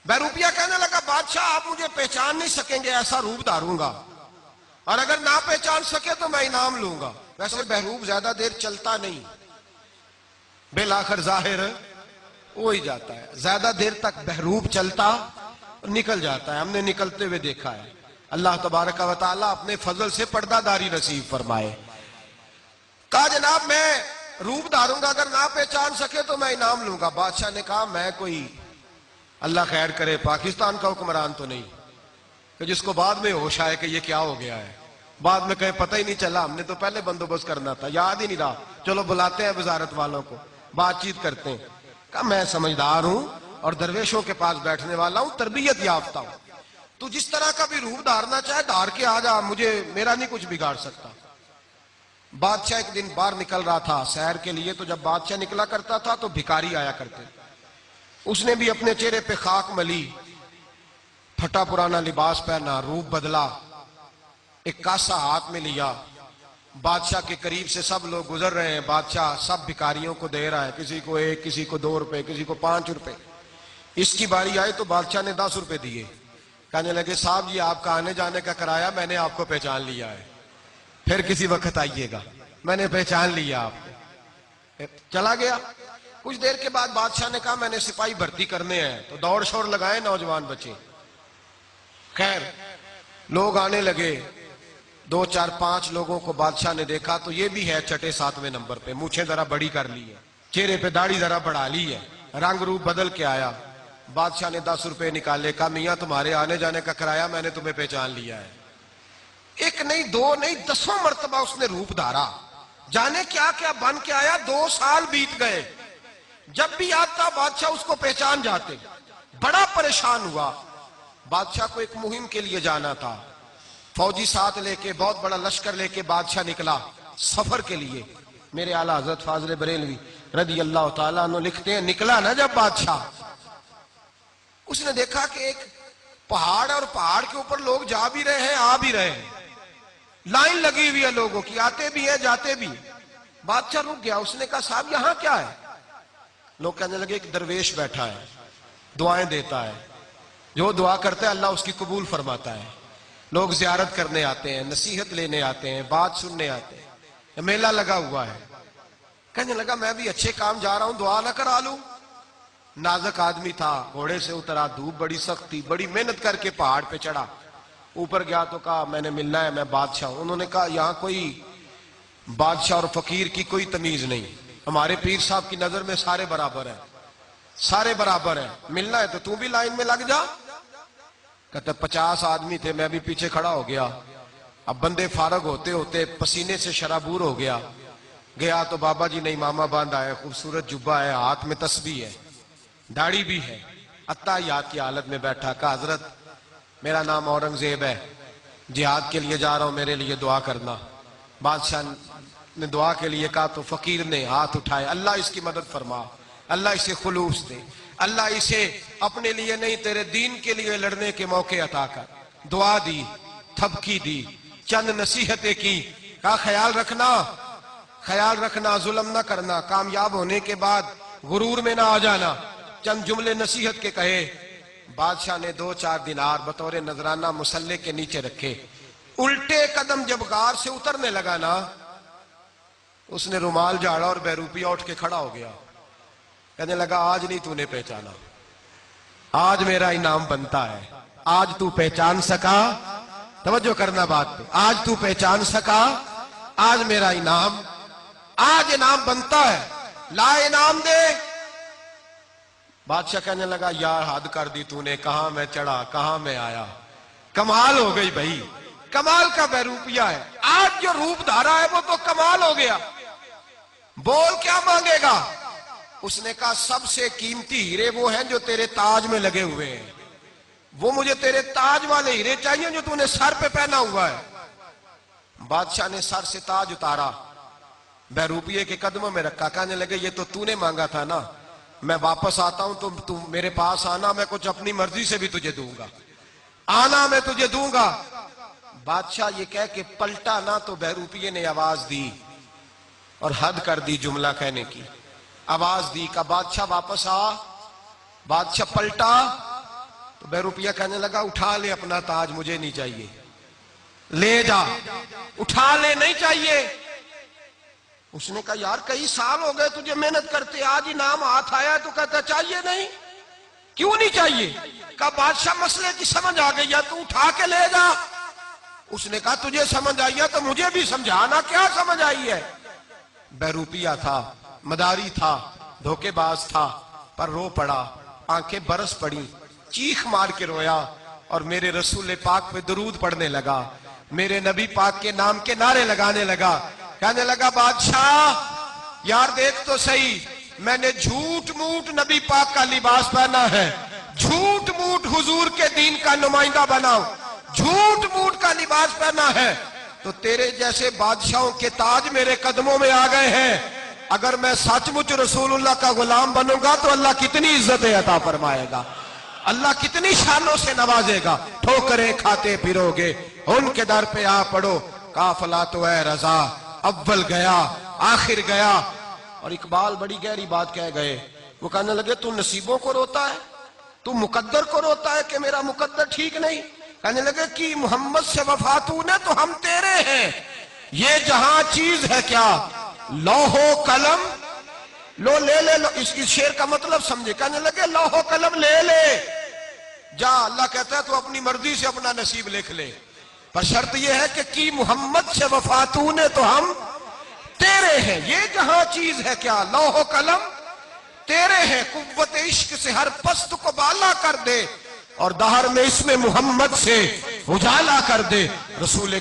बहरूपिया कहने लगा बादशाह आप मुझे पहचान नहीं सकेंगे, ऐसा रूप धारूंगा, और अगर ना पहचान सके तो मैं इनाम लूंगा। वैसे बहरूप ज्यादा देर चलता नहीं, बिलाखिर जाहिर हो ही जाता है। ज्यादा देर तक बहरूप चलता निकल जाता है, हमने निकलते हुए देखा है। अल्लाह तबारक व तआला अपने फजल से पर्दादारी नसीब फरमाए। कहा जनाब मैं रूप धारूंगा, अगर ना पहचान सके तो मैं इनाम लूंगा। बादशाह ने कहा मैं कोई अल्लाह खैर करे पाकिस्तान का हुक्मरान तो नहीं कि जिसको बाद में होश आए कि ये क्या हो गया है, बाद में कहे पता ही नहीं चला, हमने तो पहले बंदोबस्त करना था, याद ही नहीं रहा, चलो बुलाते हैं वजारत वालों को, बातचीत करते हैं। कहा मैं समझदार हूं और दरवेशों के पास बैठने वाला हूं, तरबियत याफ्ता हूं, तू जिस तरह का भी रूप धारना चाहे धार के आ जा, मुझे मेरा नहीं कुछ बिगाड़ सकता। बादशाह एक दिन बाहर निकल रहा था सैर के लिए, तो जब बादशाह निकला करता था तो भिखारी आया करते, उसने भी अपने चेहरे पे खाक मली, फटा पुराना लिबास पहना, रूप बदला, एक कासा हाथ में लिया, बादशाह के करीब से सब लोग गुजर रहे हैं, बादशाह सब भिखारियों को दे रहा है, किसी को 1, किसी को 2 रुपए, किसी को 5 रुपए। इसकी बारी आई तो बादशाह ने 10 रुपए दिए, कहने लगे साहब जी आपका आने जाने का किराया मैंने आपको पहचान लिया है, फिर किसी वक्त आइएगा, मैंने पहचान लिया आपको। चला गया। कुछ देर के बाद बादशाह ने कहा मैंने सिपाही भर्ती करने हैं, तो दौड़ शोर लगाए नौजवान बच्चे। खैर लोग आने लगे, 2, 4, 5 लोगों को बादशाह ने देखा तो ये भी है छठे 7वें नंबर पे, मूछें जरा बड़ी कर ली है, चेहरे पे दाढ़ी जरा बढ़ा ली है, रंग रूप बदल के आया। बादशाह ने 10 रुपए निकाले, कहा मियां तुम्हारे आने जाने का किराया मैंने तुम्हें पहचान लिया है। एक नहीं 2 नहीं 10 मरतबा उसने रूप धारा, जाने क्या क्या बन के आया। 2 साल बीत गए, जब भी आता बादशाह उसको पहचान जाते, बड़ा परेशान हुआ। बादशाह को एक मुहिम के लिए जाना था, फौजी साथ लेके बहुत बड़ा लश्कर लेके बादशाह निकला सफर के लिए। मेरे आला हजरत फाजिल बरेलवी रदी अल्लाह ताला अन्हु लिखते हैं, निकला ना जब बादशाह, उसने देखा कि एक पहाड़ और पहाड़ के ऊपर लोग जा भी रहे हैं आ भी रहे हैं, लाइन लगी हुई है लोगों की, आते भी है जाते भी। बादशाह रुक गया, उसने कहा साहब यहां क्या है? लोग कहने लगे एक दरवेश बैठा है, दुआएं देता है, जो दुआ करता है अल्लाह उसकी कबूल फरमाता है। लोग जियारत करने आते हैं, नसीहत लेने आते हैं, बात सुनने आते हैं, मेला लगा हुआ है। कहने लगा मैं भी अच्छे काम जा रहा हूं, दुआ ना करा लूं। नाजुक आदमी था, घोड़े से उतरा, धूप बड़ी सख्त थी, बड़ी मेहनत करके पहाड़ पे चढ़ा, ऊपर गया तो कहा मैंने मिलना है, मैं बादशाह हूं। उन्होंने कहा यहां कोई बादशाह और फकीर की कोई तमीज नहीं, हमारे पीर साहब की नजर में सारे बराबर हैं, सारे बराबर हैं, मिलना है तो तू भी लाइन में लग जा। कहते 50 आदमी थे, मैं भी पीछे खड़ा हो गया। अब बंदे फारग होते होते पसीने से शराबूर हो गया। गया तो बाबा जी ने इमामा बांधा है, खूबसूरत जुब्बा है, हाथ में तस्बीह है, दाढ़ी भी है, अत्ताहियात की हालत में बैठा। कहा हजरत मेरा नाम औरंगजेब है, जिहाद के लिए जा रहा हूं, मेरे लिए दुआ करना। बादशाह ने दुआ के लिए कहा तो फकीर ने हाथ उठाए, अल्लाह इसकी मदद फरमा, अल्लाह इसे खुलूस दे, अल्लाह इसे अपने लिए नहीं तेरे दीन के लिए लड़ने के मौके अता कर। दुआ दी, थपकी दी, चंद नसीहतें की, कहा ख्याल रखना जुल्म ना करना, कामयाब होने के बाद गुरूर में ना आ जाना। चंद जुमले नसीहत के कहे। बादशाह ने 2-4 दिनार बतौर नजराना मुसल्ले के नीचे रखे। उल्टे कदम जब गार से उतरने लगा ना, उसने रुमाल झाड़ा और बहरूपिया उठ के खड़ा हो गया। कहने लगा आज नहीं तूने पहचाना, आज मेरा इनाम बनता है, आज तू पहचान सका, तवज्जो करना बात पे, आज तू पहचान सका, आज मेरा इनाम, आज इनाम बनता है, ला इनाम दे। बादशाह कहने लगा यार हद कर दी तूने, कहां मैं चढ़ा कहां मैं आया, कमाल हो गई भाई, कमाल का बहरूपिया है, आज जो रूप धारा है वो तो कमाल हो गया। बोल क्या मांगेगा? उसने कहा सबसे कीमती हीरे वो हैं जो तेरे ताज में लगे हुए हैं, वो मुझे तेरे ताज वाले हीरे चाहिए जो तूने सर पे पहना हुआ है। बादशाह ने सर से ताज उतारा, बहरूपिये के कदमों में रखा, कहने लगे ये तो तूने मांगा था ना, मैं वापस आता हूं तो तू मेरे पास आना, मैं कुछ अपनी मर्जी से भी तुझे दूंगा, आना मैं तुझे दूंगा। बादशाह ये कह के पलटा ना तो बहरूपिये ने आवाज दी और हद कर दी जुमला कहने की, आवाज दी का बादशाह वापस आ। बादशाह पलटा, تو بے روپیہ کہنے لگا اٹھا لے اپنا تاج، مجھے نہیں چاہیے، لے جا، اٹھا لے، نہیں چاہیے۔ اس نے کہا یار کئی سال ہو گئے تجھے محنت کرتے، آج انعام ہاتھ آیا تو کہتا چاہیے نہیں، کیوں نہیں چاہیے؟ کہا بادشاہ مسئلے کی سمجھ آ گئی ہے، تو اٹھا کے لے جا۔ اس نے کہا تجھے سمجھ آئی ہے تو مجھے بھی سمجھانا، کیا سمجھ آئی ہے؟ بہروپیہ تھا، مداری تھا، دھوکے باز تھا، پر رو پڑا، آنکھیں برس پڑی، چیخ مار کے رویا، اور میرے رسول پاک پہ درود پڑھنے لگا، میرے نبی پاک کے نام کے نعرے لگانے لگا، کہنے لگا بادشاہ یار دیکھ تو صحیح، میں نے جھوٹ موٹ نبی پاک کا لباس پہنا ہے، جھوٹ موٹ حضور کے دین کا نمائندہ بناؤ، جھوٹ موٹ کا لباس پہنا ہے، تو تیرے جیسے بادشاہوں کے تاج میرے قدموں میں آ گئے ہیں، اگر میں سچ مچ رسول اللہ کا غلام بنوں گا تو اللہ کتنی عزتیں عطا فرمائے گا، اللہ کتنی شانوں سے نوازے گا، ٹھوکریں کھاتے پھرو گے، ان کے در پہ آ پڑو، قافلہ تو اے رضا اول گیا آخر گیا۔ اور اقبال بڑی گہری بات کہہ گئے، وہ کہنے لگے تو نصیبوں کو روتا ہے، تو مقدر کو روتا ہے کہ میرا مقدر ٹھیک نہیں؟ کہنے لگے کہ محمد سے وفا تو نے تو ہم تیرے ہیں، یہ جہاں چیز ہے کیا لوح و قلم، لو لے لے لو، اس شعر کا مطلب سمجھے، کہنے لگے لوح و قلم لے لے جا، اللہ کہتا ہے تو اپنی مرضی سے اپنا نصیب لکھ لے، پر شرط یہ ہے کہ کی محمد سے وفا تو نے تو ہم تیرے ہیں، یہ جہاں چیز ہے کیا لوح و قلم تیرے ہیں، قوت عشق سے ہر پست کو بالا کر دے، اور دہر میں اس میں محمد سے اجالا کر دے، رسول